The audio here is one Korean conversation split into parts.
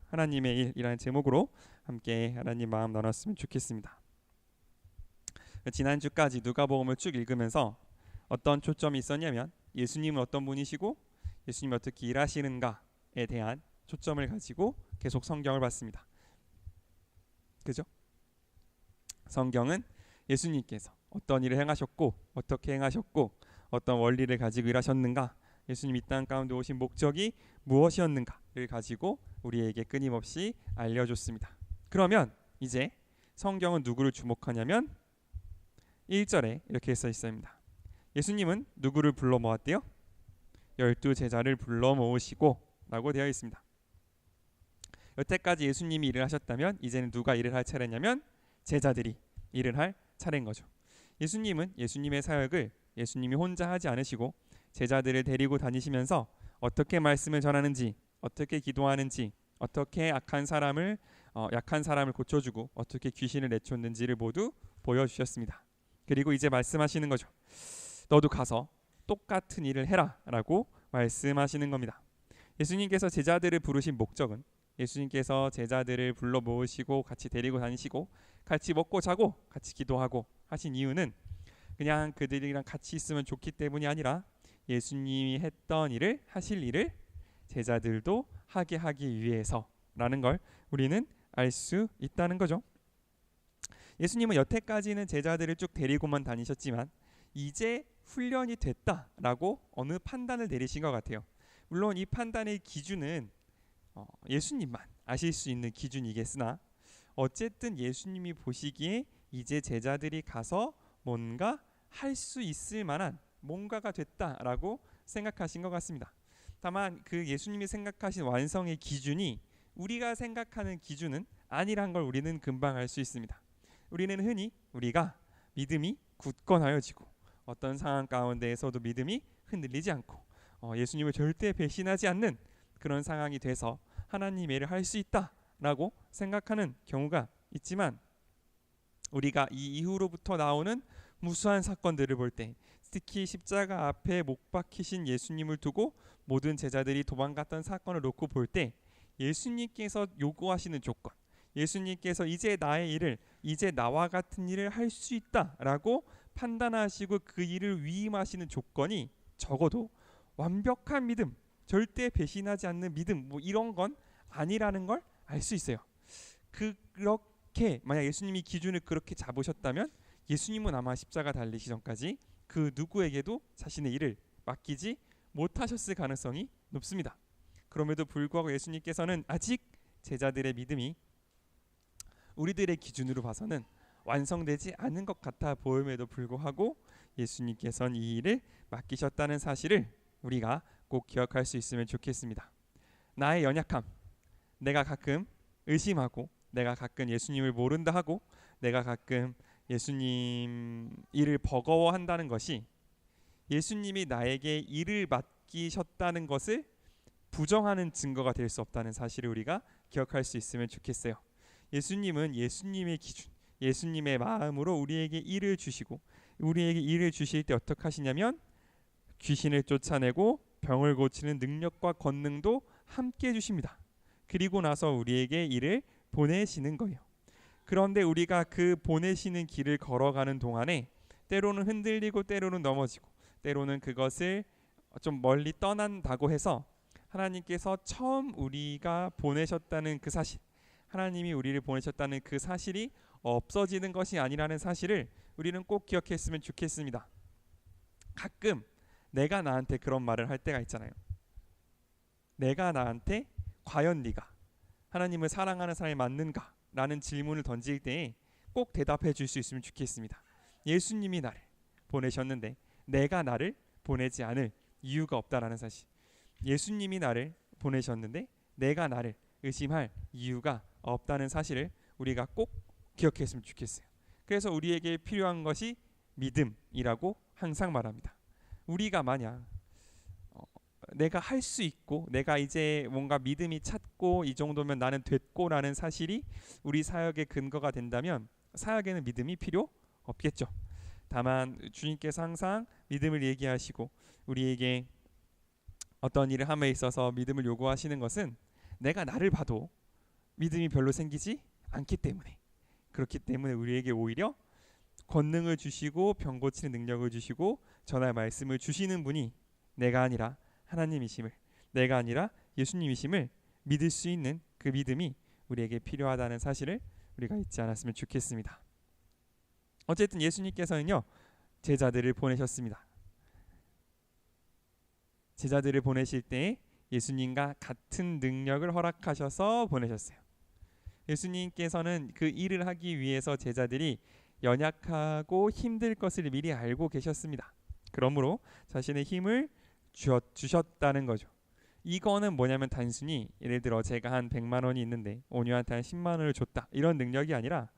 하나님의 일이라는 제목으로 함께 하나님 마음 나눴으면 좋겠습니다. 지난주까지 누가복음을 쭉 읽으면서 어떤 초점이 있었냐면 예수님은 어떤 분이시고 예수님이 어떻게 일하시는가에 대한 초점을 가지고 계속 성경을 봤습니다. 그죠? 성경은 예수님께서 어떤 일을 행하셨고 어떻게 행하셨고 어떤 원리를 가지고 일하셨는가, 예수님 이 땅 가운데 오신 목적이 무엇이었는가를 가지고 우리에게 끊임없이 알려줬습니다. 그러면 이제 성경은 누구를 주목하냐면 1절에 이렇게 써 있습니다. 예수님은 누구를 불러 모았대요? 12제자를 불러 모으시고 라고 되어 있습니다. 여태까지 예수님이 일을 하셨다면 이제는 누가 일을 할 차례냐면 제자들이 일을 할 차례인 거죠. 예수님은 예수님의 사역을 예수님이 혼자 하지 않으시고 제자들을 데리고 다니시면서 어떻게 말씀을 전하는지, 어떻게 기도하는지, 어떻게 약한 사람을 고쳐주고 어떻게 귀신을 내쫓는지를 모두 보여주셨습니다. 그리고 이제 말씀하시는 거죠. 너도 가서 똑같은 일을 해라 라고 말씀하시는 겁니다. 예수님께서 제자들을 부르신 목적은 예수님께서 제자들을 불러 모으시고 같이 데리고 다니시고 같이 먹고 자고 같이 기도하고 하신 이유는 그냥 그들이랑 같이 있으면 좋기 때문이 아니라 예수님이 했던 일을, 하실 일을 제자들도 하게 하기 위해서라는 걸 우리는 알 수 있다는 거죠. 예수님은 여태까지는 제자들을 쭉 데리고만 다니셨지만 이제 훈련이 됐다라고 어느 판단을 내리신 것 같아요. 물론 이 판단의 기준은 예수님만 아실 수 있는 기준이겠으나 어쨌든 예수님이 보시기에 이제 제자들이 가서 뭔가 할 수 있을 만한 뭔가가 됐다라고 생각하신 것 같습니다. 다만 그 예수님이 생각하신 완성의 기준이 우리가 생각하는 기준은 아니란 걸 우리는 금방 알 수 있습니다. 우리는 흔히 우리가 믿음이 굳건하여지고 어떤 상황 가운데에서도 믿음이 흔들리지 않고 예수님을 절대 배신하지 않는 그런 상황이 돼서 하나님의 일을 할 수 있다라고 생각하는 경우가 있지만, 우리가 이 이후로부터 나오는 무수한 사건들을 볼 때, 특히 십자가 앞에 못 박히신 예수님을 두고 모든 제자들이 도망갔던 사건을 놓고 볼 때 예수님께서 요구하시는 조건, 예수님께서 이제 나의 일을, 이제 나와 같은 일을 할 수 있다라고 판단하시고 그 일을 위임하시는 조건이 적어도 완벽한 믿음, 절대 배신하지 않는 믿음, 이런 건 아니라는 걸 알 수 있어요. 그렇게 만약 예수님이 기준을 그렇게 잡으셨다면 예수님은 아마 십자가 달리시 전까지 그 누구에게도 자신의 일을 맡기지 못하셨을 가능성이 높습니다. 그럼에도 불구하고 예수님께서는 아직 제자들의 믿음이 우리들의 기준으로 봐서는 완성되지 않은 것 같아 보임에도 불구하고 예수님께서는 이 일을 맡기셨다는 사실을 우리가 꼭 기억할 수 있으면 좋겠습니다. 나의 연약함, 내가 가끔 의심하고 내가 가끔 예수님을 모른다 하고 내가 가끔 예수님 일을 버거워한다는 것이 예수님이 나에게 일을 맡기셨다는 것을 부정하는 증거가 될 수 없다는 사실을 우리가 기억할 수 있으면 좋겠어요. 예수님은 예수님의 기준, 예수님의 마음으로 우리에게 일을 주시고 우리에게 일을 주실 때 어떻게 하시냐면 귀신을 쫓아내고 병을 고치는 능력과 권능도 함께 해주십니다. 그리고 나서 우리에게 일을 보내시는 거예요. 그런데 우리가 그 보내시는 길을 걸어가는 동안에 때로는 흔들리고 때로는 넘어지고 때로는 그것을 좀 멀리 떠난다고 해서 하나님께서 처음 우리가 보내셨다는 그 사실, 하나님이 우리를 보내셨다는 그 사실이 없어지는 것이 아니라는 사실을 우리는 꼭 기억했으면 좋겠습니다. 가끔 내가 나한테 그런 말을 할 때가 있잖아요. 내가 나한테 과연 네가 하나님을 사랑하는 사람이 맞는가? 라는 질문을 던질 때에 꼭 대답해 줄 수 있으면 좋겠습니다. 예수님이 나를 보내셨는데 내가 나를 보내지 않을 이유가 없다라는 사실, 예수님이 나를 보내셨는데 내가 나를 의심할 이유가 없다는 사실을 우리가 꼭 기억했으면 좋겠어요. 그래서 우리에게 필요한 것이 믿음이라고 항상 말합니다. 우리가 만약 내가 할 수 있고 내가 이제 뭔가 믿음이 찼고 이 정도면 나는 됐고 라는 사실이 우리 사역의 근거가 된다면 사역에는 믿음이 필요 없겠죠. 다만 주님께서 항상 믿음을 얘기하시고 우리에게 어떤 일을 함에 있어서 믿음을 요구하시는 것은 내가 나를 봐도 믿음이 별로 생기지 않기 때문에, 그렇기 때문에 우리에게 오히려 권능을 주시고 병 고치는 능력을 주시고 전할 말씀을 주시는 분이 내가 아니라 하나님이심을, 내가 아니라 예수님이심을 믿을 수 있는 그 믿음이 우리에게 필요하다는 사실을 우리가 잊지 않았으면 좋겠습니다. 어쨌든 예수님께서는요, 제자들을 보내셨습니다. 제자들을 보내실 때 예수님과 같은 능력을 허락하셔서 보내셨어요. 예수님께서는 그 일을 하기 위해서 제자들이 연약하고 힘들 것을 미리 알고 계셨습니다. 그러므로 자신의 힘을 주셨다는 거죠. 이거는 뭐냐면 단순히 예를 들어 제가 한 100만 원이 있는데 온유한테 한 10만 원을 줬다, 이런 능력이 아니라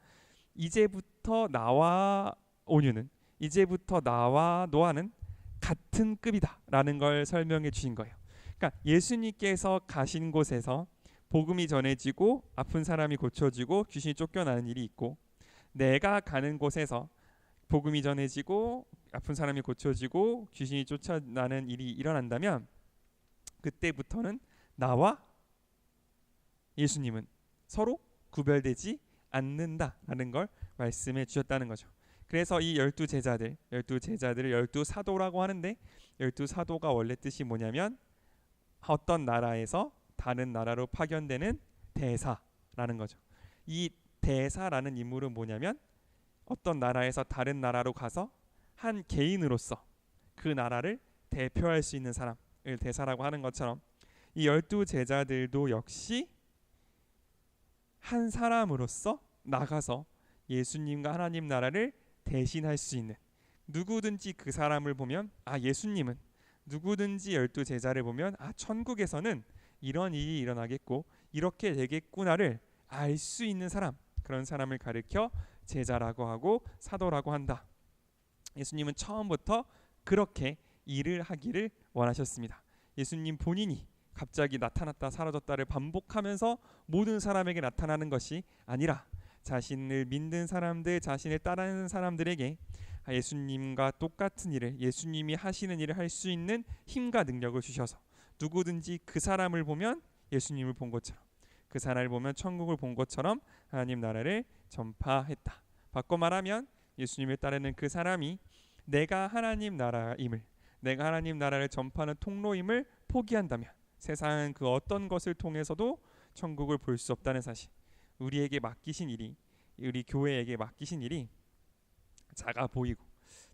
이제부터 나와 온유는, 이제부터 나와 노아는 같은 급이다 라는 걸 설명해 주신 거예요. 그러니까 예수님께서 가신 곳에서 복음이 전해지고 아픈 사람이 고쳐지고 귀신이 쫓겨나는 일이 있고, 내가 가는 곳에서 복음이 전해지고 아픈 사람이 고쳐지고 귀신이 쫓아나는 일이 일어난다면 그때부터는 나와 예수님은 서로 구별되지 않는다라는 걸 말씀해 주셨다는 거죠. 그래서 이 12제자들을 12사도라고 하는데, 12사도가 원래 뜻이 뭐냐면 어떤 나라에서 다른 나라로 파견되는 대사라는 거죠. 이 대사라는 인물은 뭐냐면 어떤 나라에서 다른 나라로 가서 한 개인으로서 그 나라를 대표할 수 있는 사람을 대사라고 하는 것처럼, 이 12제자들도 역시 한 사람으로서 나가서 예수님과 하나님 나라를 대신할 수 있는, 누구든지 그 사람을 보면 예수님은, 누구든지 12제자를 보면 천국에서는 이런 일이 일어나겠고 이렇게 되겠구나를 알 수 있는 사람, 그런 사람을 가리켜 제자라고 하고 사도라고 한다. 예수님은 처음부터 그렇게 일을 하기를 원하셨습니다. 예수님 본인이 갑자기 나타났다 사라졌다를 반복하면서 모든 사람에게 나타나는 것이 아니라 자신을 믿는 사람들, 자신을 따르는 사람들에게 예수님과 똑같은 일을, 예수님이 하시는 일을 할 수 있는 힘과 능력을 주셔서 누구든지 그 사람을 보면 예수님을 본 것처럼, 그 사람을 보면 천국을 본 것처럼 하나님 나라를 전파했다. 바꿔 말하면 예수님을 따르는 그 사람이 내가 하나님 나라임을, 내가 하나님 나라를 전파하는 통로임을 포기한다면 세상은 그 어떤 것을 통해서도 천국을 볼 수 없다는 사실, 우리에게 맡기신 일이, 우리 교회에게 맡기신 일이 작아 보이고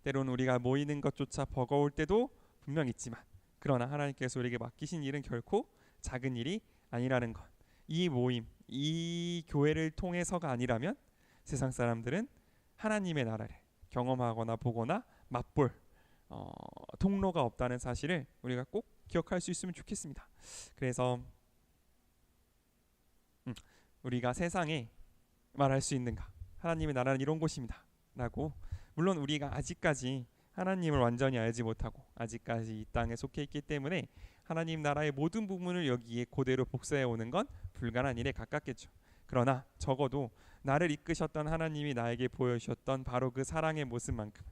때로는 우리가 모이는 것조차 버거울 때도 분명 있지만, 그러나 하나님께서 우리에게 맡기신 일은 결코 작은 일이 아니라는 것, 이 모임, 이 교회를 통해서가 아니라면 세상 사람들은 하나님의 나라를 경험하거나 보거나 맛볼 통로가 없다는 사실을 우리가 꼭 기억할 수 있으면 좋겠습니다. 그래서 우리가 세상에 말할 수 있는가, 하나님의 나라는 이런 곳입니다 라고, 물론 우리가 아직까지 하나님을 완전히 알지 못하고 아직까지 이 땅에 속해 있기 때문에 하나님 나라의 모든 부분을 여기에 그대로 복사해 오는 건 불가능한 일에 가깝겠죠. 그러나 적어도 나를 이끄셨던 하나님이 나에게 보여주셨던 바로 그 사랑의 모습만큼,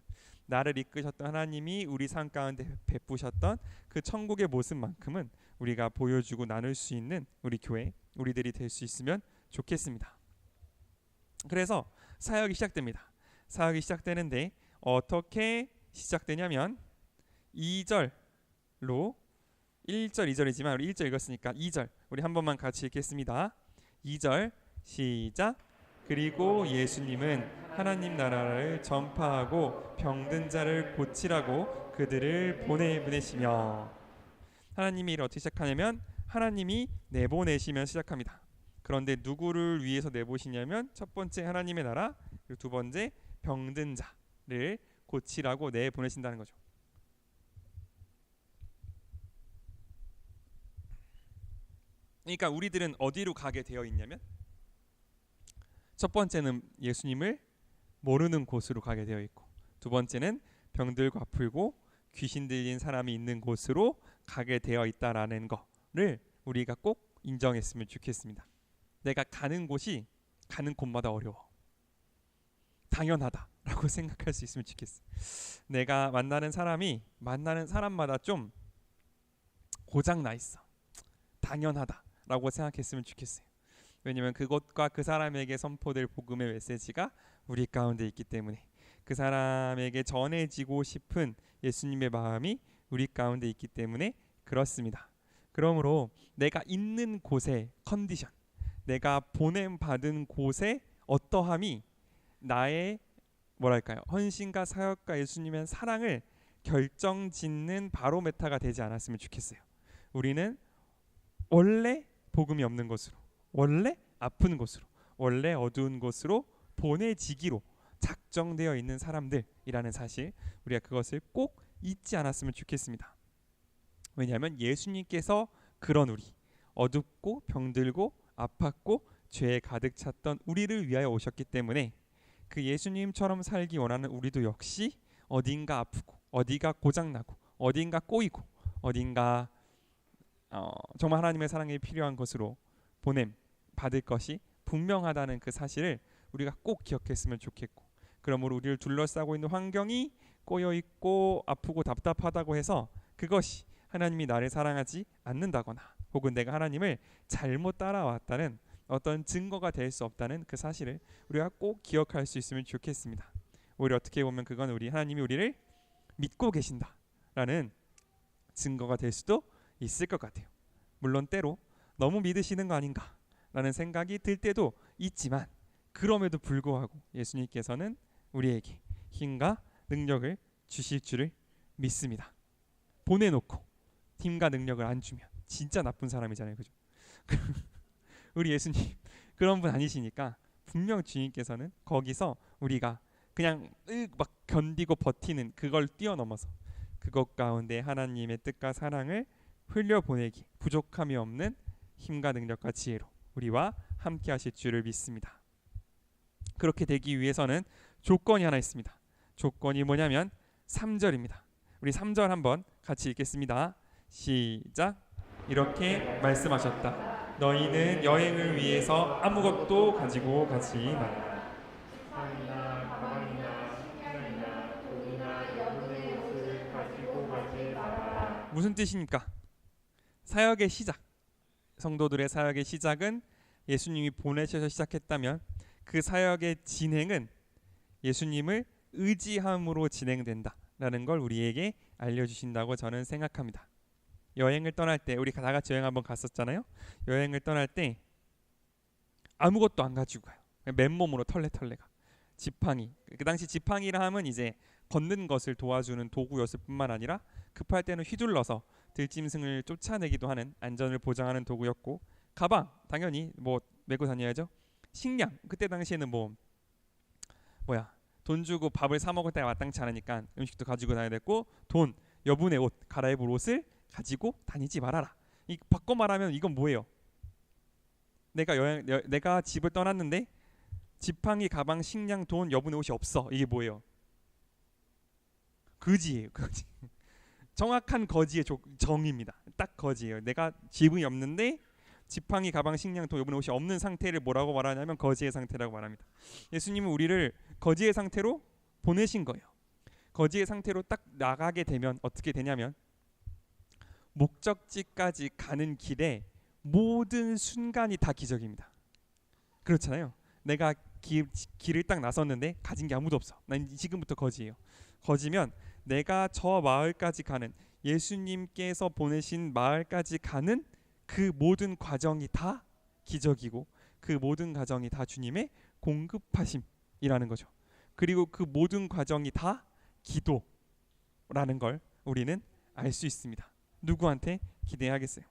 나를 이끄셨던 하나님이 우리 삶 가운데 베푸셨던 그 천국의 모습만큼은 우리가 보여주고 나눌 수 있는 우리 교회, 우리들이 될 수 있으면 좋겠습니다. 그래서 사역이 시작됩니다. 사역이 시작되는데 어떻게 시작되냐면 2절로, 1절 2절이지만 우리 1절 읽었으니까 2절 우리 한 번만 같이 읽겠습니다. 2절 시작. 그리고 예수님은 하나님 나라를 전파하고 병든 자를 고치라고 그들을 보내시며, 하나님이 이를 어떻게 시작하냐면 하나님이 내보내시면 시작합니다. 그런데 누구를 위해서 내보시냐면 첫 번째 하나님의 나라, 그리고 두 번째 병든 자를 고치라고 내보내신다는 거죠. 그러니까 우리들은 어디로 가게 되어 있냐면, 첫 번째는 예수님을 모르는 곳으로 가게 되어 있고, 두 번째는 병들고 아프고 귀신 들린 사람이 있는 곳으로 가게 되어 있다라는 거를 우리가 꼭 인정했으면 좋겠습니다. 내가 가는 곳이 가는 곳마다 어려워, 당연하다라고 생각할 수 있으면 좋겠어. 내가 만나는 사람이 만나는 사람마다 좀 고장 나 있어, 당연하다라고 생각했으면 좋겠어요. 왜냐하면 그곳과 그 사람에게 선포될 복음의 메시지가 우리 가운데 있기 때문에, 그 사람에게 전해지고 싶은 예수님의 마음이 우리 가운데 있기 때문에 그렇습니다. 그러므로 내가 있는 곳의 컨디션, 내가 보냄 받은 곳의 어떠함이 나의 뭐랄까요, 헌신과 사역과 예수님의 사랑을 결정짓는 바로메타가 되지 않았으면 좋겠어요. 우리는 원래 복음이 없는 곳으로, 원래 아픈 곳으로, 원래 어두운 곳으로 보내지기로 작정되어 있는 사람들이라는 사실, 우리가 그것을 꼭 잊지 않았으면 좋겠습니다. 왜냐하면 예수님께서 그런 우리, 어둡고 병들고 아팠고 죄에 가득 찼던 우리를 위하여 오셨기 때문에, 그 예수님처럼 살기 원하는 우리도 역시 어딘가 아프고, 어디가 고장나고, 어딘가 꼬이고, 어딘가 정말 하나님의 사랑이 필요한 것으로 보냄 받을 것이 분명하다는 그 사실을 우리가 꼭 기억했으면 좋겠고, 그러므로 우리를 둘러싸고 있는 환경이 꼬여있고 아프고 답답하다고 해서 그것이 하나님이 나를 사랑하지 않는다거나 혹은 내가 하나님을 잘못 따라왔다는 어떤 증거가 될 수 없다는 그 사실을 우리가 꼭 기억할 수 있으면 좋겠습니다. 오히려 어떻게 보면 그건 우리 하나님이 우리를 믿고 계신다라는 증거가 될 수도 있을 것 같아요. 물론 때로 너무 믿으시는 거 아닌가라는 생각이 들 때도 있지만, 그럼에도 불구하고 예수님께서는 우리에게 힘과 능력을 주실 줄을 믿습니다. 보내놓고 힘과 능력을 안 주면 진짜 나쁜 사람이잖아요, 그죠? 우리 예수님 그런 분 아니시니까 분명 주님께서는 거기서 우리가 그냥 막 견디고 버티는 그걸 뛰어넘어서 그것 가운데 하나님의 뜻과 사랑을 흘려보내기, 부족함이 없는 힘과 능력과 지혜로 우리와 함께 하실 줄을 믿습니다. 그렇게 되기 위해서는 조건이 하나 있습니다. 조건이 뭐냐면 3절입니다. 우리 3절 한번 같이 읽겠습니다. 시작. 이렇게 말씀하셨다. 너희는 여행을 위해서 아무것도 가지고 가지 말라. 상이나 가방이나 식량이나 돈이나 여분의 옷을 가지고 가지 말아라. 무슨 뜻입니까? 사역의 시작, 성도들의 사역의 시작은 예수님이 보내셔서 시작했다면 그 사역의 진행은 예수님을 의지함으로 진행된다라는 걸 우리에게 알려주신다고 저는 생각합니다. 여행을 떠날 때, 우리 다 같이 여행 한번 갔었잖아요. 여행을 떠날 때 아무것도 안 가지고 가요. 맨몸으로 털레털레가. 지팡이, 그 당시 지팡이라 하면 이제 걷는 것을 도와주는 도구였을 뿐만 아니라 급할 때는 휘둘러서 들짐승을 쫓아내기도 하는 안전을 보장하는 도구였고, 가방 당연히 뭐 메고 다녀야죠. 식량, 그때 당시에는 돈 주고 밥을 사 먹을 때가 마땅치 않으니까 음식도 가지고 다녀야 됐고, 돈, 여분의 옷, 갈아입을 옷을 가지고 다니지 말아라. 이 바꿔 말하면 이건 뭐예요? 내가 집을 떠났는데 지팡이, 가방, 식량, 돈, 여분의 옷이 없어. 이게 뭐예요? 거지예요, 거지. 정확한 거지의 정의입니다. 딱 거지예요. 내가 집이 없는데 지팡이, 가방, 식량, 돈, 여분의 옷이 없는 상태를 뭐라고 말하냐면 거지의 상태라고 말합니다. 예수님은 우리를 거지의 상태로 보내신 거예요. 거지의 상태로 딱 나가게 되면 어떻게 되냐면, 목적지까지 가는 길에 모든 순간이 다 기적입니다. 그렇잖아요. 내가 길을 딱 나섰는데 가진 게 아무도 없어. 난 지금부터 거지예요. 거지면 내가 저 마을까지 가는, 예수님께서 보내신 마을까지 가는 그 모든 과정이 다 기적이고, 그 모든 과정이 다 주님의 공급하심이라는 거죠. 그리고 그 모든 과정이 다 기도라는 걸 우리는 알 수 있습니다. 누구한테 기대하겠어요?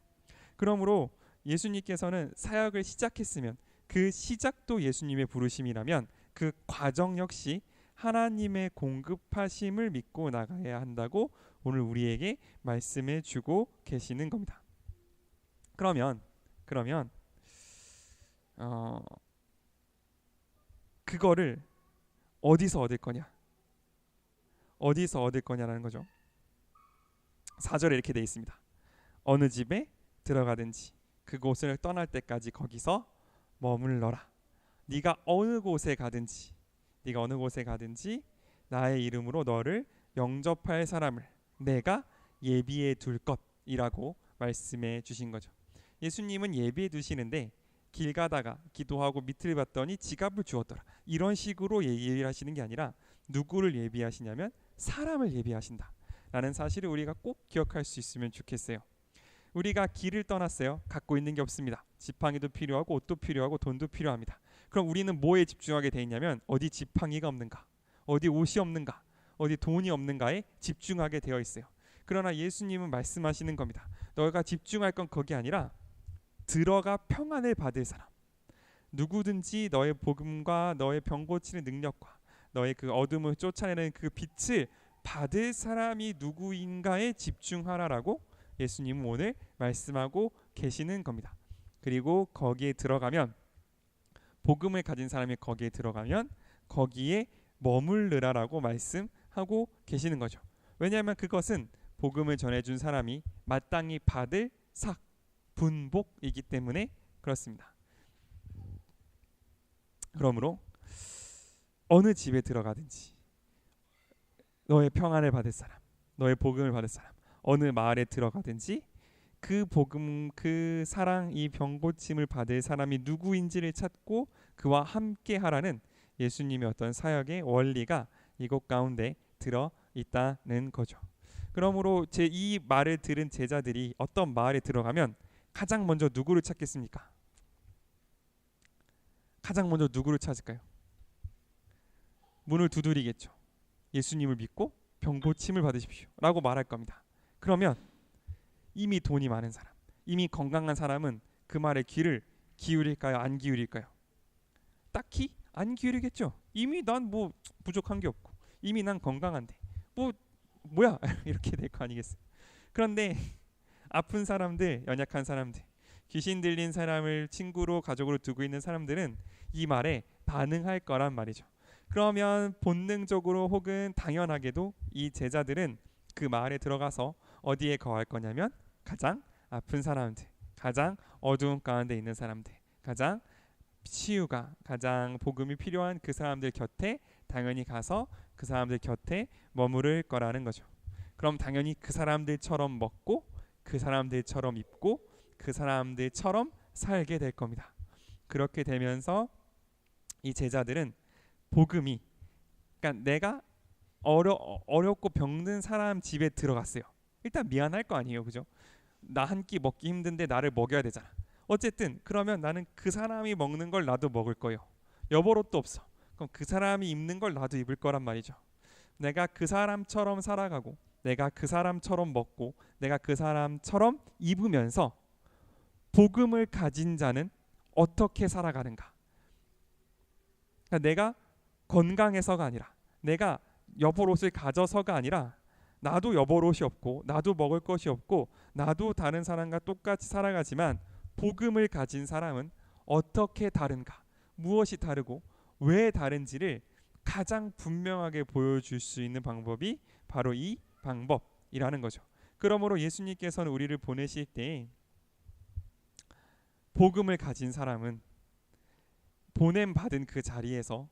그러므로 예수님께서는 사역을 시작했으면 그 시작도 예수님의 부르심이라면 그 과정 역시 하나님의 공급하심을 믿고 나가야 한다고 오늘 우리에게 말씀해 주고 계시는 겁니다. 그러면 그거를 어디서 얻을 거냐? 어디서 얻을 거냐라는 거죠. 4절에 이렇게 되어 있습니다. 어느 집에 들어가든지 그곳을 떠날 때까지 거기서 머물러라. 네가 어느 곳에 가든지 나의 이름으로 너를 영접할 사람을 내가 예비해 둘 것이라고 말씀해 주신 거죠. 예수님은 예비해 두시는데 길 가다가 기도하고 밑을 봤더니 지갑을 주었더라. 이런 식으로 얘기를 하시는 게 아니라 누구를 예비하시냐면 사람을 예비하신다 라는 사실을 우리가 꼭 기억할 수 있으면 좋겠어요. 우리가 길을 떠났어요. 갖고 있는 게 없습니다. 지팡이도 필요하고 옷도 필요하고 돈도 필요합니다. 그럼 우리는 뭐에 집중하게 돼 있냐면 어디 지팡이가 없는가, 어디 옷이 없는가, 어디 돈이 없는가에 집중하게 되어 있어요. 그러나 예수님은 말씀하시는 겁니다. 너가 집중할 건 거기 아니라 들어가 평안을 받을 사람, 누구든지 너의 복음과 너의 병 고치는 능력과 너의 그 어둠을 쫓아내는 그 빛을 받을 사람이 누구인가에 집중하라라고 예수님은 오늘 말씀하고 계시는 겁니다. 그리고 거기에 들어가면, 복음을 가진 사람이 거기에 들어가면 거기에 머물르라라고 말씀하고 계시는 거죠. 왜냐하면 그것은 복음을 전해준 사람이 마땅히 받을 삭, 분복이기 때문에 그렇습니다. 그러므로 어느 집에 들어가든지 너의 평안을 받을 사람, 너의 복음을 받을 사람, 어느 마을에 들어가든지 그 복음, 그 사랑, 이 병고침을 받을 사람이 누구인지를 찾고 그와 함께 하라는 예수님의 어떤 사역의 원리가 이곳 가운데 들어 있다는 거죠. 그러므로 제 이 말을 들은 제자들이 어떤 마을에 들어가면 가장 먼저 누구를 찾겠습니까? 가장 먼저 누구를 찾을까요? 문을 두드리겠죠. 예수님을 믿고 병고침을 받으십시오 라고 말할 겁니다. 그러면 이미 돈이 많은 사람, 이미 건강한 사람은 그 말에 귀를 기울일까요? 안 기울일까요? 딱히 안 기울이겠죠. 이미 난 뭐 부족한 게 없고 이미 난 건강한데 뭐야 이렇게 될 거 아니겠어요. 그런데 아픈 사람들, 연약한 사람들, 귀신 들린 사람을 친구로 가족으로 두고 있는 사람들은 이 말에 반응할 거란 말이죠. 그러면 본능적으로 혹은 당연하게도 이 제자들은 그 마을에 들어가서 어디에 거할 거냐면 가장 아픈 사람들, 가장 어두운 가운데 있는 사람들, 가장 치유가, 가장 복음이 필요한 그 사람들 곁에 당연히 가서 그 사람들 곁에 머무를 거라는 거죠. 그럼 당연히 그 사람들처럼 먹고 그 사람들처럼 입고 그 사람들처럼 살게 될 겁니다. 그렇게 되면서 이 제자들은 복음이, 그러니까 내가 어렵고 병든 사람 집에 들어갔어요. 일단 미안할 거 아니에요, 그죠? 나 한 끼 먹기 힘든데 나를 먹여야 되잖아. 어쨌든 그러면 나는 그 사람이 먹는 걸 나도 먹을 거예요. 여벌옷도 없어. 그럼 그 사람이 입는 걸 나도 입을 거란 말이죠. 내가 그 사람처럼 살아가고 내가 그 사람처럼 먹고 내가 그 사람처럼 입으면서 복음을 가진 자는 어떻게 살아가는가? 그러니까 내가 건강해서가 아니라, 내가 여벌옷을 가져서가 아니라, 나도 여벌옷이 없고 나도 먹을 것이 없고 나도 다른 사람과 똑같이 살아가지만 복음을 가진 사람은 어떻게 다른가, 무엇이 다르고 왜 다른지를 가장 분명하게 보여줄 수 있는 방법이 바로 이 방법이라는 거죠. 그러므로 예수님께서는 우리를 보내실 때 복음을 가진 사람은 보냄 받은 그 자리에서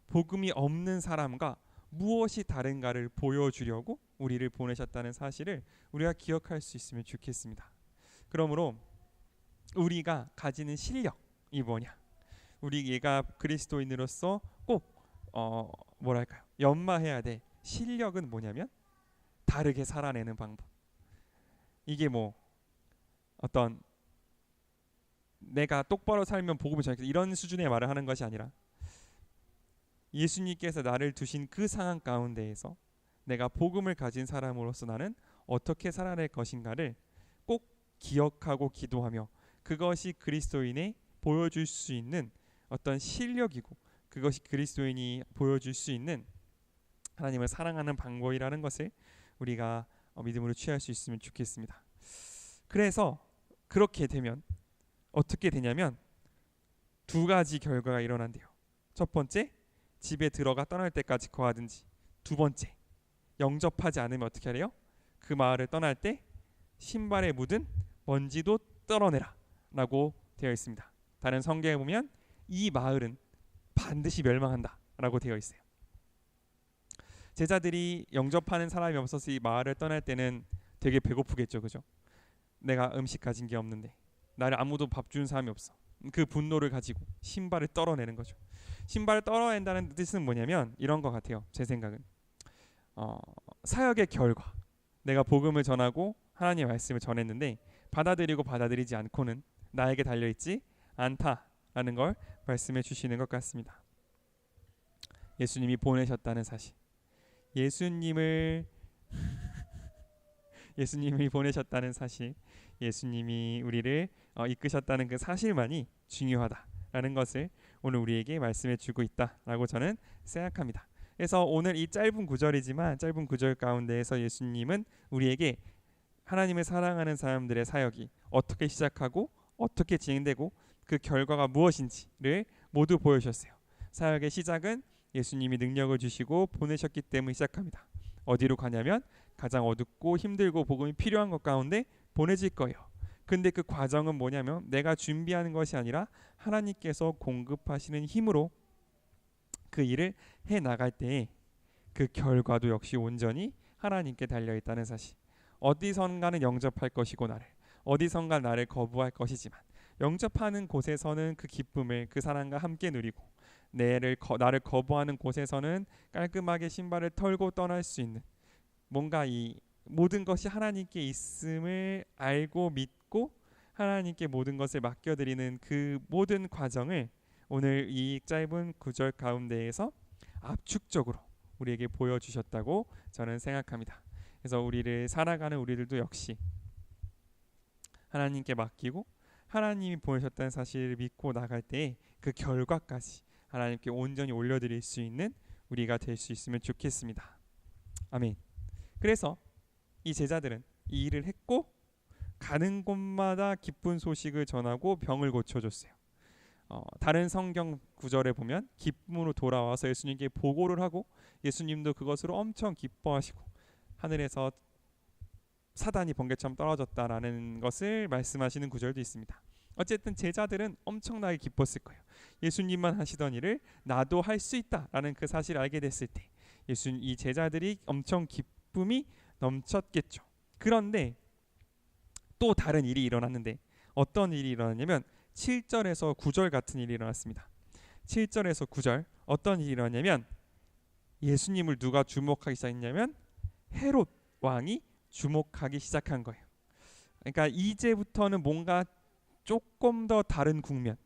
복음이 없는 사람과 무엇이 다른가를 보여주려고 우리를 보내셨다는 사실을 우리가 기억할 수 있으면 좋겠습니다. 그러므로 우리가 가지는 실력이 뭐냐? 우리가 그리스도인으로서 꼭 뭐랄까요? 연마해야 될 실력은 뭐냐면 다르게 살아내는 방법. 이게 뭐 어떤 내가 똑바로 살면 복음을 전하겠다 이런 수준의 말을 하는 것이 아니라 예수님께서 나를 두신 그 상황 가운데에서 내가 복음을 가진 사람으로서 나는 어떻게 살아낼 것인가를 꼭 기억하고 기도하며 그것이 그리스도인의 보여줄 수 있는 어떤 실력이고 그것이 그리스도인이 보여줄 수 있는 하나님을 사랑하는 방법이라는 것을 우리가 믿음으로 취할 수 있으면 좋겠습니다. 그래서 그렇게 되면 어떻게 되냐면 두 가지 결과가 일어난대요. 첫 번째, 집에 들어가 떠날 때까지 거하든지. 두 번째, 영접하지 않으면 어떻게 하래요? 그 마을을 떠날 때 신발에 묻은 먼지도 떨어내라 라고 되어 있습니다. 다른 성경에 보면 이 마을은 반드시 멸망한다 라고 되어 있어요. 제자들이 영접하는 사람이 없어서 이 마을을 떠날 때는 되게 배고프겠죠, 그죠? 내가 음식 가진 게 없는데 나를 아무도 밥 주는 사람이 없어. 그 분노를 가지고 신발을 떨어내는 거죠. 신발을 떨어낸다는 뜻은 뭐냐면 이런 것 같아요. 제 생각은 사역의 결과, 내가 복음을 전하고 하나님의 말씀을 전했는데 받아들이고 받아들이지 않고는 나에게 달려있지 않다라는 걸 말씀해 주시는 것 같습니다. 예수님이 보내셨다는 사실, 예수님이 보내셨다는 사실, 예수님이 우리를 이끄셨다는 그 사실만이 중요하다라는 것을 오늘 우리에게 말씀해 주고 있다라고 저는 생각합니다. 그래서 오늘 이 짧은 구절이지만 짧은 구절 가운데에서 예수님은 우리에게 하나님을 사랑하는 사람들의 사역이 어떻게 시작하고 어떻게 진행되고 그 결과가 무엇인지를 모두 보여주셨어요. 사역의 시작은 예수님이 능력을 주시고 보내셨기 때문에 시작합니다. 어디로 가냐면 가장 어둡고 힘들고 복음이 필요한 것 가운데 보내질 거예요. 근데 그 과정은 뭐냐면 내가 준비하는 것이 아니라 하나님께서 공급하시는 힘으로 그 일을 해나갈 때에 그 결과도 역시 온전히 하나님께 달려있다는 사실. 어디선가는 영접할 것이고 어디선가 나를 거부할 것이지만 영접하는 곳에서는 그 기쁨을 그 사람과 함께 누리고 나를 거부하는 곳에서는 깔끔하게 신발을 털고 떠날 수 있는, 뭔가 이 모든 것이 하나님께 있음을 알고 믿고 하나님께 모든 것을 맡겨드리는 그 모든 과정을 오늘 이 짧은 구절 가운데에서 압축적으로 우리에게 보여주셨다고 저는 생각합니다. 그래서 우리를 살아가는 우리들도 역시 하나님께 맡기고 하나님이 보내셨다는 사실을 믿고 나갈 때에 그 결과까지 하나님께 온전히 올려드릴 수 있는 우리가 될 수 있으면 좋겠습니다. 아멘. 그래서 이 제자들은 이 일을 했고 가는 곳마다 기쁜 소식을 전하고 병을 고쳐줬어요. 다른 성경 구절에 보면 기쁨으로 돌아와서 예수님께 보고를 하고 예수님도 그것으로 엄청 기뻐하시고 하늘에서 사단이 번개처럼 떨어졌다라는 것을 말씀하시는 구절도 있습니다. 어쨌든 제자들은 엄청나게 기뻤을 거예요. 예수님만 하시던 일을 나도 할 수 있다라는 그 사실을 알게 됐을 때 이 제자들이 엄청 기쁨이 넘쳤겠죠. 그런데 또 다른 일이 일어났는데 어떤 일이 일어났냐면 7절에서 9절 같은 일이 일어났습니다. 7절에서 9절 어떤 일이 일어났냐면 예수님을 누가 주목하기 시작했냐면 헤롯 왕이 주목하기 시작한 거예요. 그러니까 이제부터는 뭔가 조금 더 다른 국면,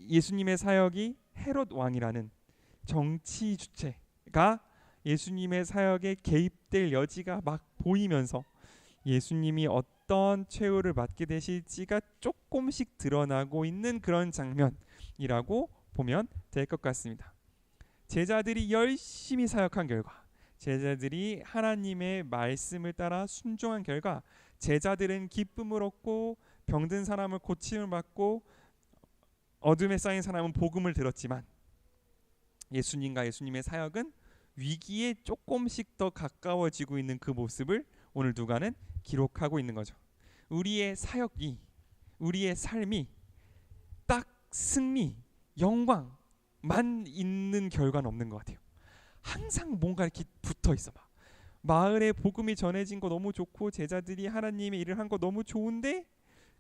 예수님의 사역이 헤롯 왕이라는 정치 주체가 예수님의 사역에 개입될 여지가 막 보이면서 예수님이 어떤 최후를 맞게 되실지가 조금씩 드러나고 있는 그런 장면이라고 보면 될 것 같습니다. 제자들이 열심히 사역한 결과, 제자들이 하나님의 말씀을 따라 순종한 결과 제자들은 기쁨을 얻고 병든 사람을 고침을 받고 어둠에 쌓인 사람은 복음을 들었지만 예수님과 예수님의 사역은 위기에 조금씩 더 가까워지고 있는 그 모습을 오늘 누가는 기록하고 있는 거죠. 우리의 사역이, 우리의 삶이 딱 승리, 영광만 있는 결과는 없는 것 같아요. 항상 뭔가 이렇게 붙어 있어 봐. 마을에 복음이 전해진 거 너무 좋고 제자들이 하나님의 일을 한 거 너무 좋은데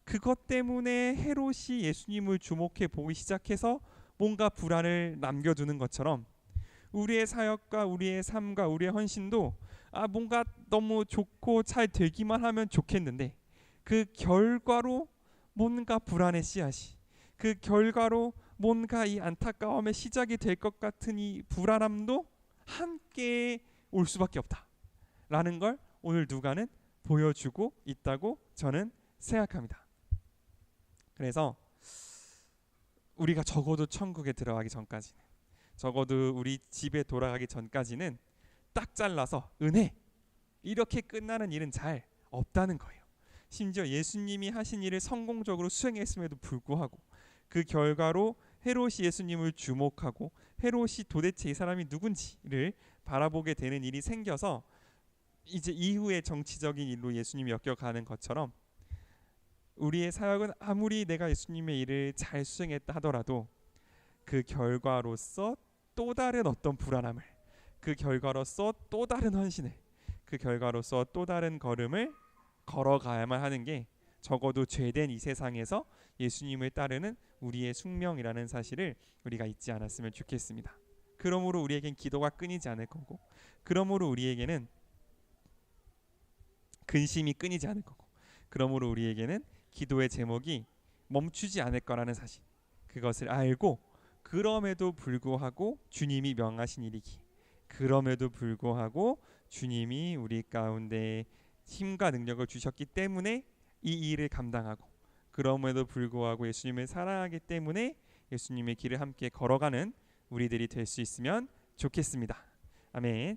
그것 때문에 헤롯이 예수님을 주목해 보기 시작해서 뭔가 불안을 남겨두는 것처럼 우리의 사역과 우리의 삶과 우리의 헌신도 뭔가 너무 좋고 잘 되기만 하면 좋겠는데 그 결과로 뭔가 불안의 씨앗이, 그 결과로 뭔가 이 안타까움의 시작이 될 것 같은 이 불안함도 함께 올 수밖에 없다라는 걸 오늘 누가는 보여주고 있다고 저는 생각합니다. 그래서 우리가 적어도 천국에 들어가기 전까지는, 적어도 우리 집에 돌아가기 전까지는 딱 잘라서 은혜, 이렇게 끝나는 일은 잘 없다는 거예요. 심지어 예수님이 하신 일을 성공적으로 수행했음에도 불구하고 그 결과로 헤롯이 예수님을 주목하고 헤롯이 도대체 이 사람이 누군지를 바라보게 되는 일이 생겨서 이제 이후에 정치적인 일로 예수님이 엮여가는 것처럼 우리의 사역은 아무리 내가 예수님의 일을 잘 수행했다 하더라도 그 결과로서 또 다른 어떤 불안함을, 그 결과로서 또 다른 헌신을, 그 결과로서 또 다른 걸음을 걸어가야만 하는 게 적어도 죄된 이 세상에서 예수님을 따르는 우리의 숙명이라는 사실을 우리가 잊지 않았으면 좋겠습니다. 그러므로 우리에겐 기도가 끊이지 않을 거고, 그러므로 우리에게는 근심이 끊이지 않을 거고, 그러므로 우리에게는 기도의 제목이 멈추지 않을 거라는 사실, 그것을 알고, 그럼에도 불구하고 주님이 명하신 일이기, 그럼에도 불구하고 주님이 우리 가운데 힘과 능력을 주셨기 때문에 이 일을 감당하고, 그럼에도 불구하고 예수님을 사랑하기 때문에 예수님의 길을 함께 걸어가는 우리들이 될 수 있으면 좋겠습니다. 아멘.